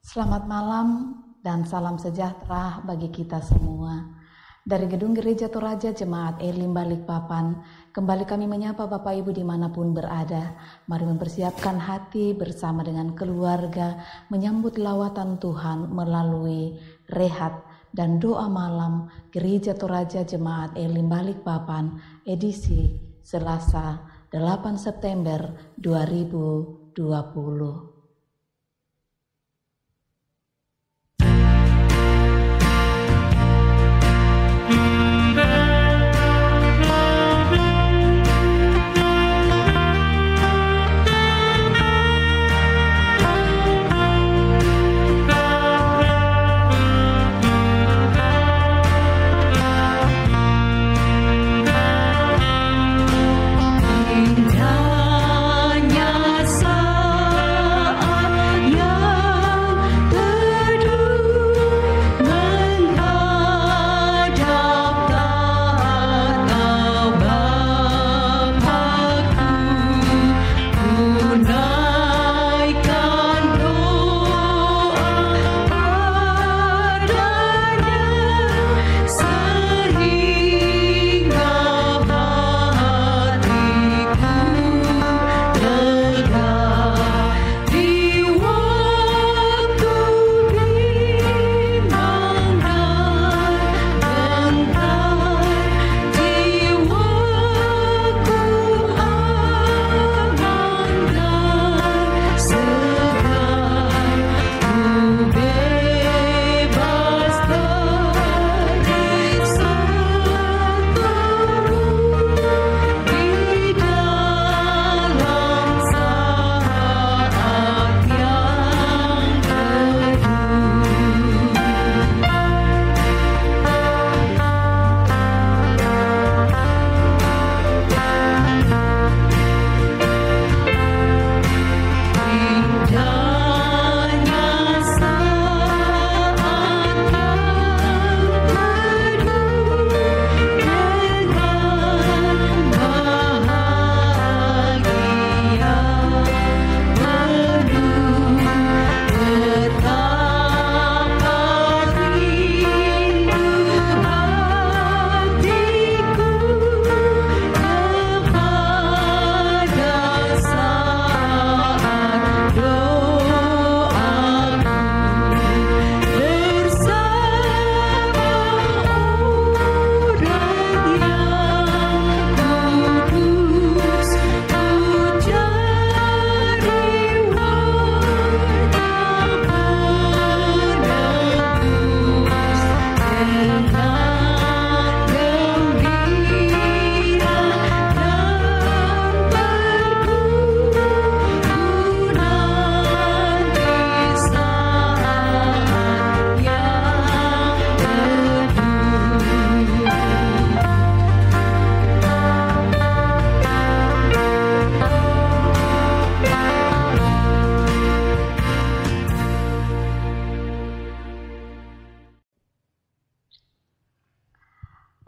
Selamat malam dan salam sejahtera bagi kita semua. Dari Gedung Gereja Toraja Jemaat Elim Balikpapan, kembali kami menyapa Bapak Ibu dimanapun berada. Mari mempersiapkan hati bersama dengan keluarga, menyambut lawatan Tuhan melalui rehat dan doa malam Gereja Toraja Jemaat Elim Balikpapan, edisi Selasa 8 September 2020.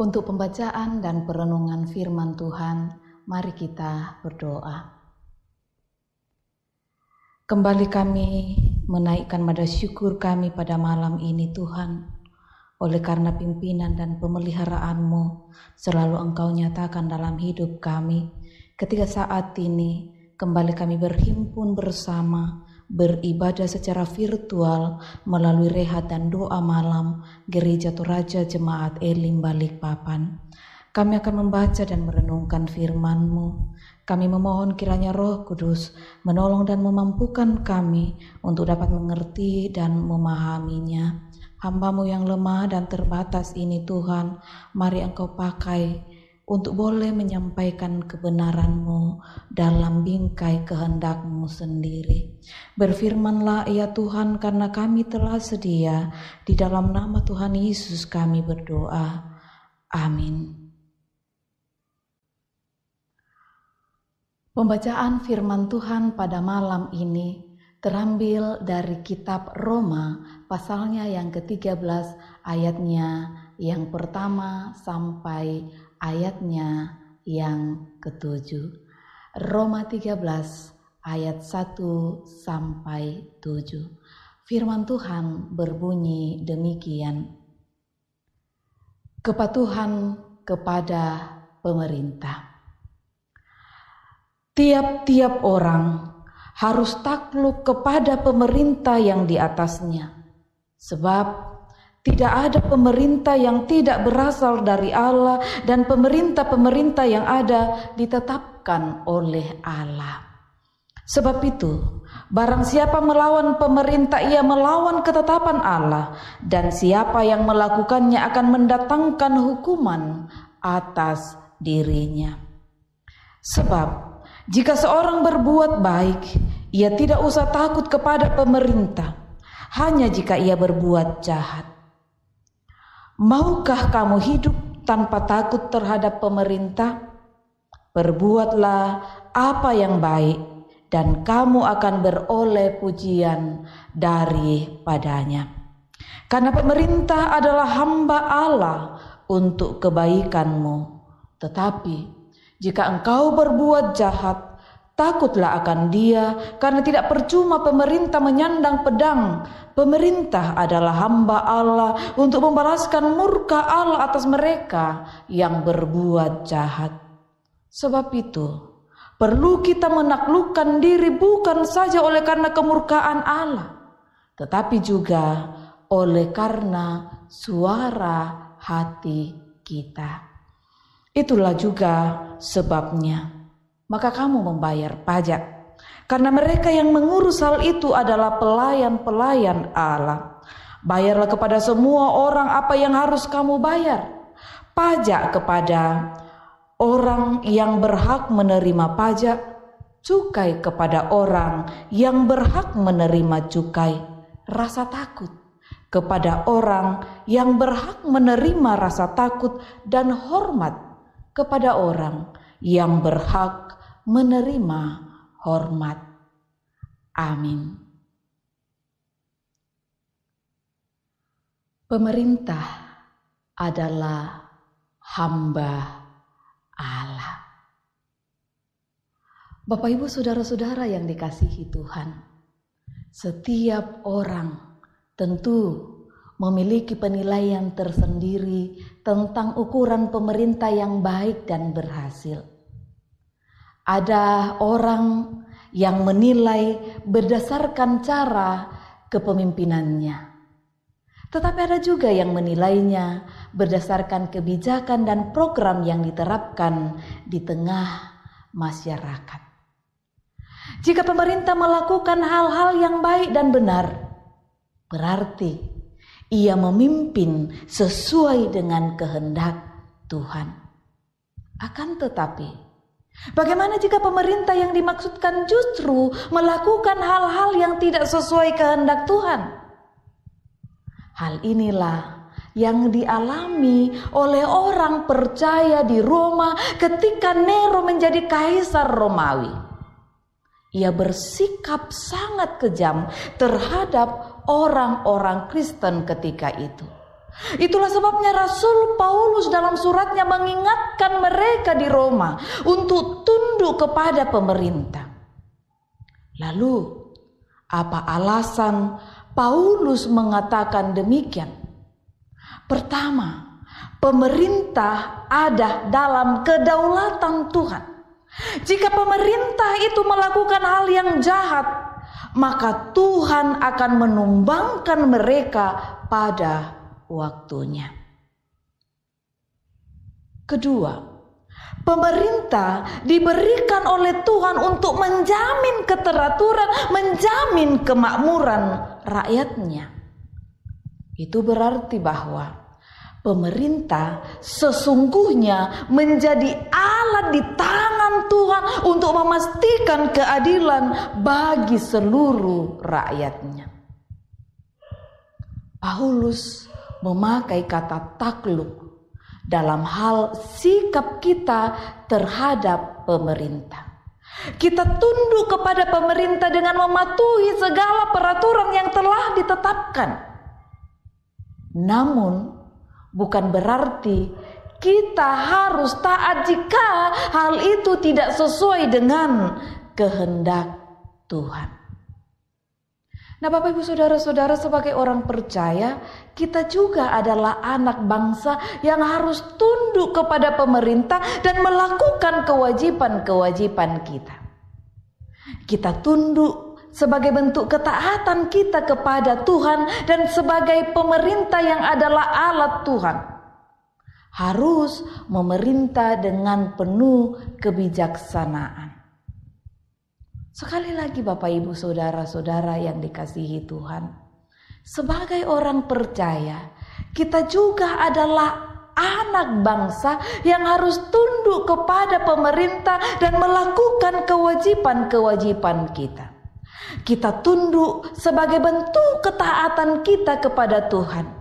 Untuk pembacaan dan perenungan firman Tuhan, mari kita berdoa. Kembali kami menaikkan nada syukur kami pada malam ini Tuhan, oleh karena pimpinan dan pemeliharaan-Mu selalu Engkau nyatakan dalam hidup kami. Ketika saat ini kembali kami berhimpun bersama, beribadah secara virtual melalui rehat dan doa malam Gereja Toraja Jemaat Elim Balikpapan. Kami akan membaca dan merenungkan firman-Mu. Kami memohon kiranya Roh Kudus menolong dan memampukan kami untuk dapat mengerti dan memahaminya. Hamba-Mu yang lemah dan terbatas ini Tuhan, mari Engkau pakai untuk boleh menyampaikan kebenaran-Mu dalam bingkai kehendak-Mu sendiri. Berfirmanlah ya Tuhan, karena kami telah sedia. Di dalam nama Tuhan Yesus kami berdoa. Amin. Pembacaan firman Tuhan pada malam ini terambil dari kitab Roma pasalnya yang ke-13 ayatnya yang pertama sampai ayatnya yang ke-7. Roma 13 ayat 1 sampai 7. Firman Tuhan berbunyi demikian. Kepatuhan kepada pemerintah. Tiap-tiap orang harus takluk kepada pemerintah yang di atasnya, sebab tidak ada pemerintah yang tidak berasal dari Allah, dan pemerintah-pemerintah yang ada ditetapkan oleh Allah. Sebab itu, barang siapa melawan pemerintah, ia melawan ketetapan Allah, dan siapa yang melakukannya akan mendatangkan hukuman atas dirinya. Sebab, jika seorang berbuat baik, ia tidak usah takut kepada pemerintah, hanya jika ia berbuat jahat. Maukah kamu hidup tanpa takut terhadap pemerintah? Perbuatlah apa yang baik, dan kamu akan beroleh pujian daripadanya. Karena pemerintah adalah hamba Allah untuk kebaikanmu. Tetapi jika engkau berbuat jahat, takutlah akan dia, karena tidak percuma pemerintah menyandang pedang. Pemerintah adalah hamba Allah untuk membalaskan murka Allah atas mereka yang berbuat jahat. Sebab itu, perlu kita menaklukkan diri bukan saja oleh karena kemurkaan Allah, tetapi juga oleh karena suara hati kita. Itulah juga sebabnya, maka kamu membayar pajak, karena mereka yang mengurus hal itu adalah pelayan-pelayan Allah. Bayarlah kepada semua orang apa yang harus kamu bayar. Pajak kepada orang yang berhak menerima pajak, cukai kepada orang yang berhak menerima cukai, rasa takut kepada orang yang berhak menerima rasa takut, dan hormat kepada orang yang berhak menerima hormat. Amin. Pemerintah adalah hamba Allah. Bapak, Ibu, saudara-saudara yang dikasihi Tuhan, setiap orang tentu memiliki penilaian tersendiri tentang ukuran pemerintah yang baik dan berhasil. Ada orang yang menilai berdasarkan cara kepemimpinannya, tetapi ada juga yang menilainya berdasarkan kebijakan dan program yang diterapkan di tengah masyarakat. Jika pemerintah melakukan hal-hal yang baik dan benar, berarti ia memimpin sesuai dengan kehendak Tuhan. Akan tetapi, bagaimana jika pemerintah yang dimaksudkan justru melakukan hal-hal yang tidak sesuai kehendak Tuhan? Hal inilah yang dialami oleh orang percaya di Roma ketika Nero menjadi kaisar Romawi. Ia bersikap sangat kejam terhadap orang-orang Kristen ketika itu. Itulah sebabnya Rasul Paulus dalam suratnya mengingatkan mereka di Roma untuk tunduk kepada pemerintah. Lalu, apa alasan Paulus mengatakan demikian? Pertama, pemerintah ada dalam kedaulatan Tuhan. Jika pemerintah itu melakukan hal yang jahat, maka Tuhan akan menumbangkan mereka pada waktunya. Kedua, pemerintah diberikan oleh Tuhan untuk menjamin keteraturan, menjamin kemakmuran rakyatnya. Itu berarti bahwa pemerintah sesungguhnya menjadi alat di tangan Tuhan untuk memastikan keadilan bagi seluruh rakyatnya. Paulus memakai kata takluk dalam hal sikap kita terhadap pemerintah. Kita tunduk kepada pemerintah dengan mematuhi segala peraturan yang telah ditetapkan. Namun, bukan berarti kita harus taat jika hal itu tidak sesuai dengan kehendak Tuhan. Nah, Bapak Ibu Saudara-saudara, sebagai orang percaya, kita juga adalah anak bangsa yang harus tunduk kepada pemerintah dan melakukan kewajiban-kewajiban kita. Kita tunduk sebagai bentuk ketaatan kita kepada Tuhan dan sebagai pemerintah yang adalah alat Tuhan. Harus memerintah dengan penuh kebijaksanaan. Sekali lagi Bapak Ibu Saudara-saudara yang dikasihi Tuhan, sebagai orang percaya, kita juga adalah anak bangsa yang harus tunduk kepada pemerintah dan melakukan kewajiban-kewajiban kita. Kita tunduk sebagai bentuk ketaatan kita kepada Tuhan.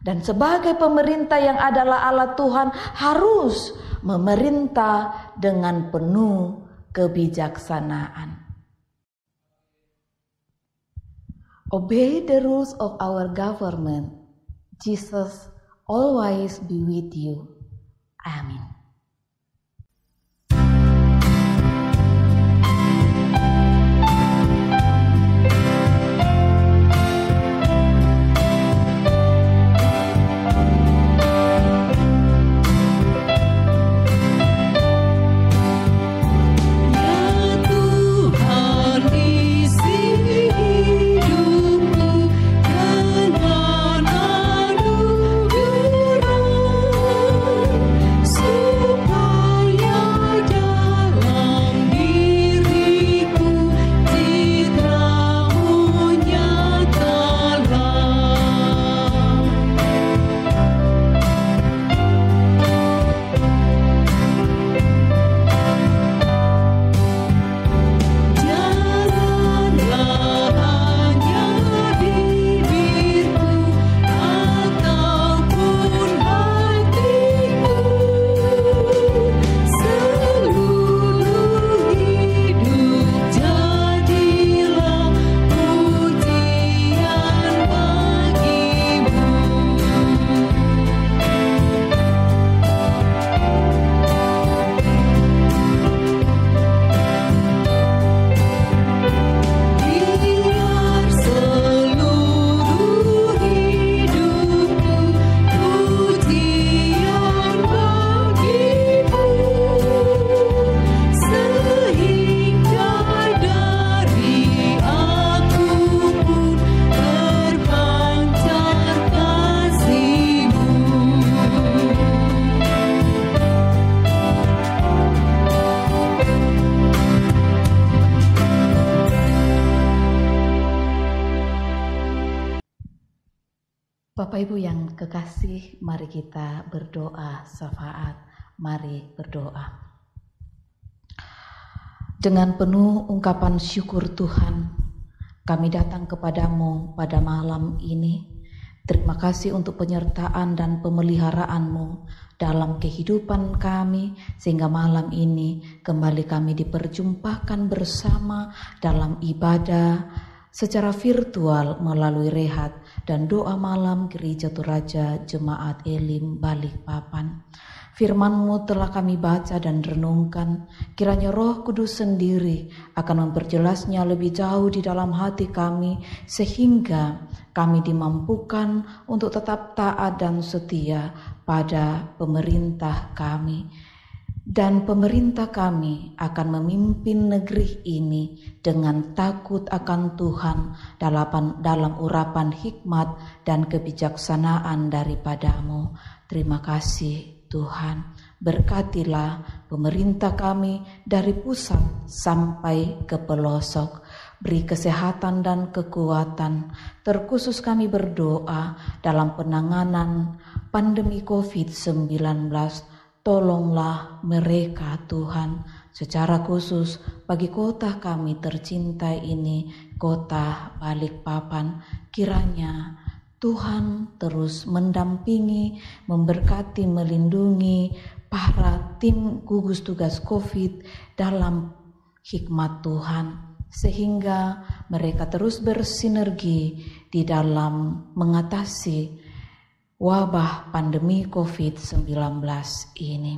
Dan sebagai pemerintah yang adalah alat Tuhan harus memerintah dengan penuh kebijaksanaan. Obey the rules of our government. Jesus always be with you. Amin. Bapak Ibu yang kekasih, mari kita berdoa syafaat. Mari berdoa. Dengan penuh ungkapan syukur Tuhan, kami datang kepadamu pada malam ini. Terima kasih untuk penyertaan dan pemeliharaanmu dalam kehidupan kami, sehingga malam ini kembali kami diperjumpakan bersama dalam ibadah secara virtual melalui rehat dan doa malam Gereja Toraja Jemaat Elim Balikpapan. Firman-Mu telah kami baca dan renungkan, kiranya Roh Kudus sendiri akan memperjelasnya lebih jauh di dalam hati kami, sehingga kami dimampukan untuk tetap taat dan setia pada pemerintah kami. Dan pemerintah kami akan memimpin negeri ini dengan takut akan Tuhan dalam urapan hikmat dan kebijaksanaan daripada-Mu. Terima kasih Tuhan. Berkatilah pemerintah kami dari pusat sampai ke pelosok. Beri kesehatan dan kekuatan. Terkhusus kami berdoa dalam penanganan pandemi COVID-19. Tolonglah mereka Tuhan, secara khusus bagi kota kami tercinta ini, kota Balikpapan. Kiranya Tuhan terus mendampingi, memberkati, melindungi para tim gugus tugas COVID dalam hikmat Tuhan, sehingga mereka terus bersinergi di dalam mengatasi wabah pandemi COVID-19 ini.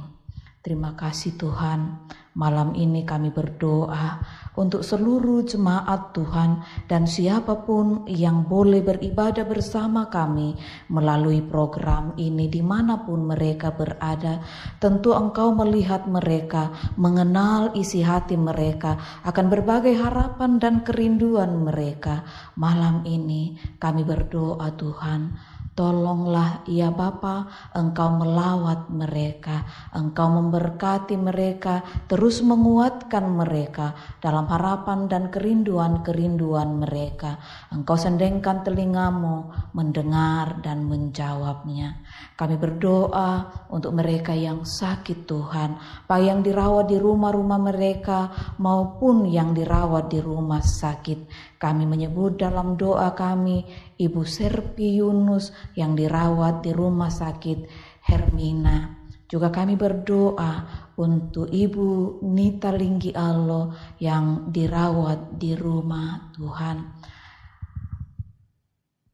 Terima kasih Tuhan. Malam ini kami berdoa untuk seluruh jemaat Tuhan dan siapapun yang boleh beribadah bersama kami melalui program ini dimanapun mereka berada. Tentu Engkau melihat mereka, mengenal isi hati mereka, akan berbagai harapan dan kerinduan mereka. Malam ini kami berdoa Tuhan, tolonglah ya Bapa, Engkau melawat mereka, Engkau memberkati mereka, terus menguatkan mereka dalam harapan dan kerinduan-kerinduan mereka. Engkau sendengkan telingamu mendengar dan menjawabnya. Kami berdoa untuk mereka yang sakit Tuhan, baik yang dirawat di rumah-rumah mereka maupun yang dirawat di rumah sakit. Kami menyebut dalam doa kami Ibu Serpi Yunus yang dirawat di rumah sakit Hermina. Juga kami berdoa untuk Ibu Nita Linggi Allo yang dirawat di rumah Tuhan.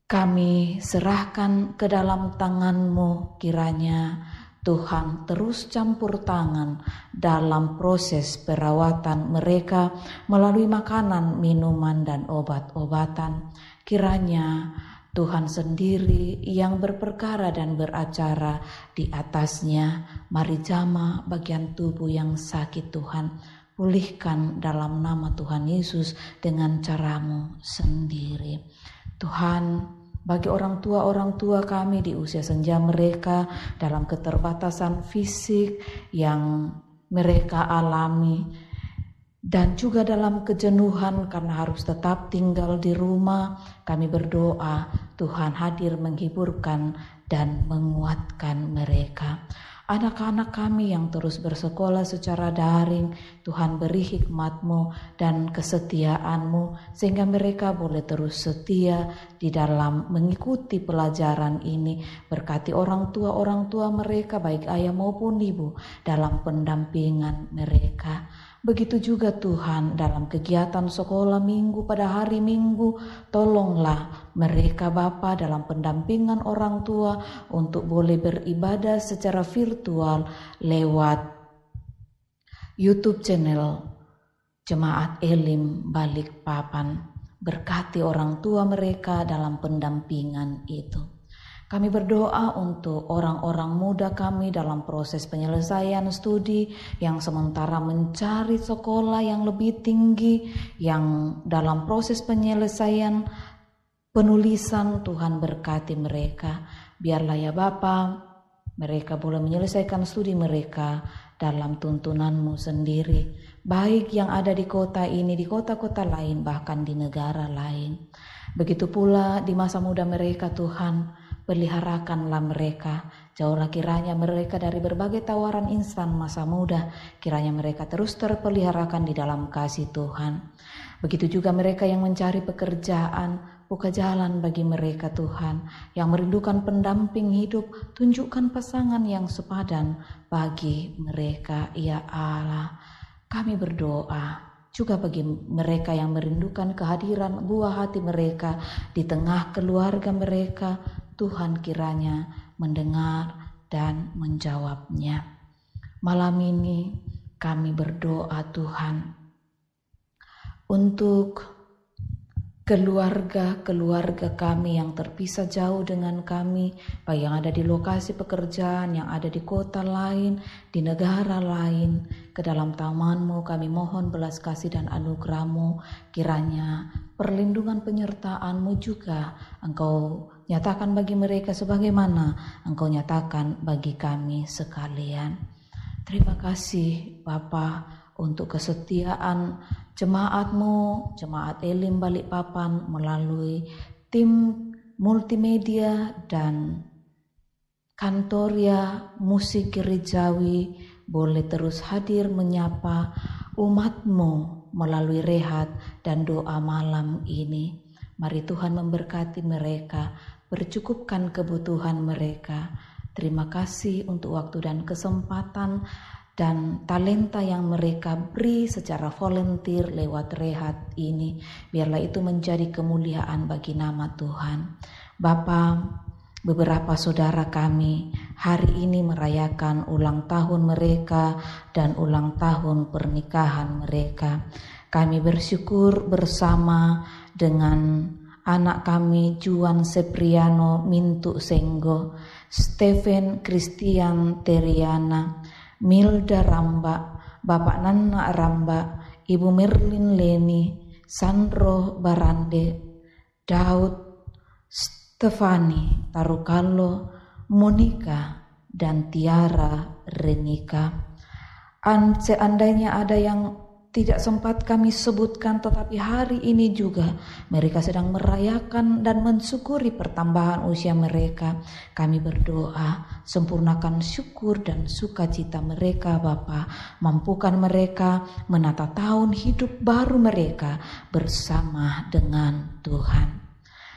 Kami serahkan ke dalam tangan-Mu, kiranya Tuhan terus campur tangan dalam proses perawatan mereka melalui makanan, minuman, dan obat-obatan. Kiranya Tuhan sendiri yang berperkara dan beracara di atasnya. Mari jamah bagian tubuh yang sakit Tuhan, pulihkan dalam nama Tuhan Yesus dengan cara-Mu sendiri. Tuhan, bagi orang tua kami di usia senja mereka dalam keterbatasan fisik yang mereka alami dan juga dalam kejenuhan karena harus tetap tinggal di rumah, kami berdoa Tuhan hadir menghiburkan dan menguatkan mereka. Anak-anak kami yang terus bersekolah secara daring, Tuhan beri hikmat-Mu dan kesetiaan-Mu sehingga mereka boleh terus setia di dalam mengikuti pelajaran ini. Berkati orang tua mereka baik ayah maupun ibu dalam pendampingan mereka. Begitu juga Tuhan dalam kegiatan sekolah minggu pada hari Minggu, tolonglah mereka Bapa dalam pendampingan orang tua untuk boleh beribadah secara virtual lewat YouTube channel Jemaat Elim Balikpapan. Berkati orang tua mereka dalam pendampingan itu. Kami berdoa untuk orang-orang muda kami dalam proses penyelesaian studi yang sementara mencari sekolah yang lebih tinggi, yang dalam proses penyelesaian penulisan. Tuhan berkati mereka. Biarlah ya Bapa, mereka boleh menyelesaikan studi mereka dalam tuntunan-Mu sendiri, baik yang ada di kota ini, di kota-kota lain, bahkan di negara lain. Begitu pula di masa muda mereka Tuhan, peliharakanlah mereka, jauhlah kiranya mereka dari berbagai tawaran instan masa muda, kiranya mereka terus terpeliharakan di dalam kasih Tuhan. Begitu juga mereka yang mencari pekerjaan, buka jalan bagi mereka Tuhan, yang merindukan pendamping hidup, tunjukkan pasangan yang sepadan bagi mereka ya Allah. Kami berdoa juga bagi mereka yang merindukan kehadiran buah hati mereka di tengah keluarga mereka, Tuhan kiranya mendengar dan menjawabnya. Malam ini kami berdoa Tuhan untuk keluarga kami yang terpisah jauh dengan kami, baik yang ada di lokasi pekerjaan, yang ada di kota lain, di negara lain. Ke dalam taman-Mu kami mohon belas kasih dan anugerah-Mu, kiranya perlindungan penyertaan-Mu juga Engkau nyatakan bagi mereka sebagaimana Engkau nyatakan bagi kami sekalian. Terima kasih Bapa untuk kesetiaan jemaat-Mu, Jemaat Elim Balikpapan melalui tim multimedia dan Kantoria Musik Gerejawi boleh terus hadir menyapa umat-Mu melalui rehat dan doa malam ini. Mari Tuhan memberkati mereka, bercukupkan kebutuhan mereka. Terima kasih untuk waktu dan kesempatan dan talenta yang mereka beri secara volunteer lewat rehat ini. Biarlah itu menjadi kemuliaan bagi nama Tuhan. Bapa, beberapa saudara kami hari ini merayakan ulang tahun mereka dan ulang tahun pernikahan mereka. Kami bersyukur bersama dengan anak kami Juan Sepriano Mintu Senggo, Stephen Christian Teriana, Milda Ramba, Bapak Nana Ramba, Ibu Merlin Leni, Sandro Barande, Daud, Stefani Tarukalo, Monica, dan Tiara Renika. Seandainya ada yang tidak sempat kami sebutkan, tetapi hari ini juga mereka sedang merayakan dan mensyukuri pertambahan usia mereka. Kami berdoa, sempurnakan syukur dan sukacita mereka Bapa. Mampukan mereka menata tahun hidup baru mereka bersama dengan Tuhan.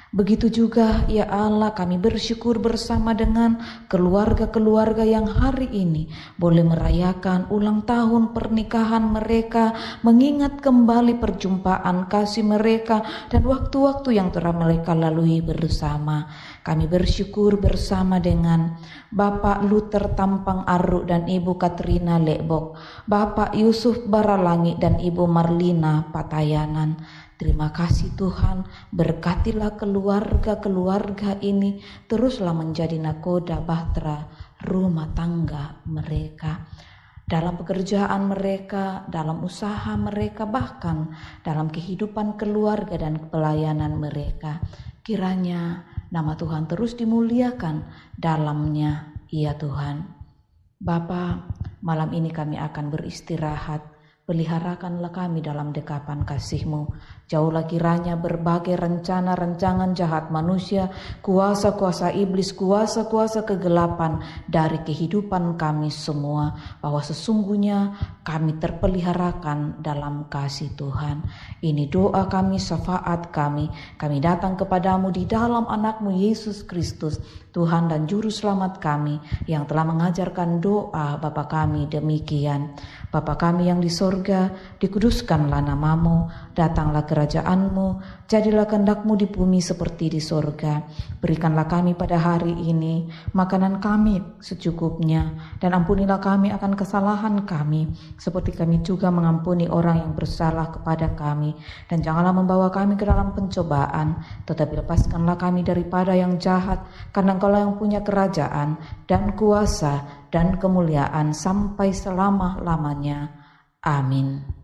Begitu juga ya Allah, kami bersyukur bersama dengan keluarga-keluarga yang hari ini boleh merayakan ulang tahun pernikahan mereka, mengingat kembali perjumpaan kasih mereka dan waktu-waktu yang telah mereka lalui bersama. Kami bersyukur bersama dengan Bapak Luther Tampang Aruk dan Ibu Katrina Lekbok, Bapak Yusuf Baralangi dan Ibu Marlina Patayanan. Terima kasih Tuhan, berkatilah keluarga-keluarga ini, teruslah menjadi nakoda bahtera rumah tangga mereka. Dalam pekerjaan mereka, dalam usaha mereka, bahkan dalam kehidupan keluarga dan pelayanan mereka. Kiranya nama Tuhan terus dimuliakan dalamnya, ya Tuhan. Bapa, malam ini kami akan beristirahat. Peliharakanlah kami dalam dekapan kasih-Mu. Jauhlah kiranya berbagai rencana-rancangan jahat manusia, kuasa-kuasa iblis, kuasa-kuasa kegelapan dari kehidupan kami semua. Bahwa sesungguhnya kami terpeliharakan dalam kasih Tuhan. Ini doa kami, syafaat kami. Kami datang kepadamu di dalam anak-Mu Yesus Kristus, Tuhan dan Juru Selamat kami, yang telah mengajarkan doa Bapa kami demikian. Bapa kami yang di sorga, dikuduskanlah nama-Mu, datanglah kerajaan-Mu, jadilah kehendak-Mu di bumi seperti di sorga. Berikanlah kami pada hari ini makanan kami secukupnya, dan ampunilah kami akan kesalahan kami, seperti kami juga mengampuni orang yang bersalah kepada kami. Dan janganlah membawa kami ke dalam pencobaan, tetapi lepaskanlah kami daripada yang jahat, karena Engkaulah yang punya kerajaan dan kuasa dan kemuliaan sampai selama-lamanya. Amin.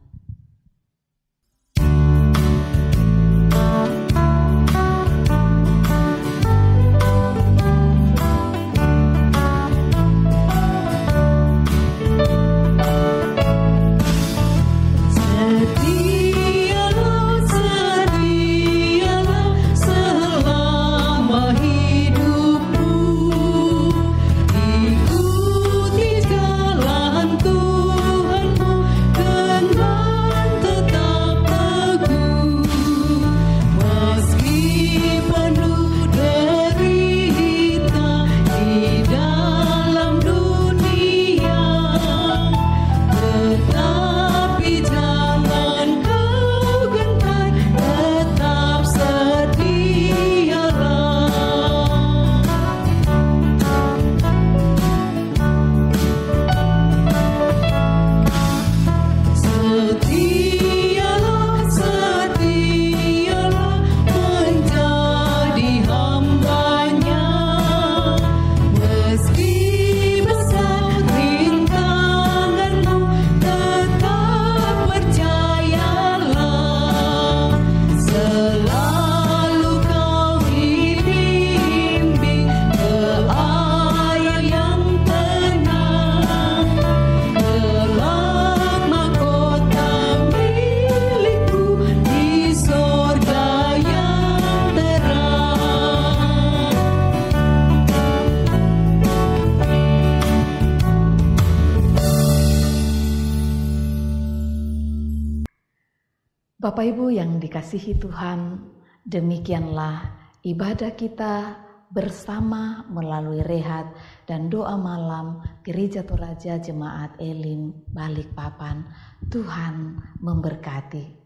Bapak Ibu yang dikasihi Tuhan, demikianlah ibadah kita bersama melalui rehat dan doa malam Gereja Toraja Jemaat Elim Balikpapan. Tuhan memberkati.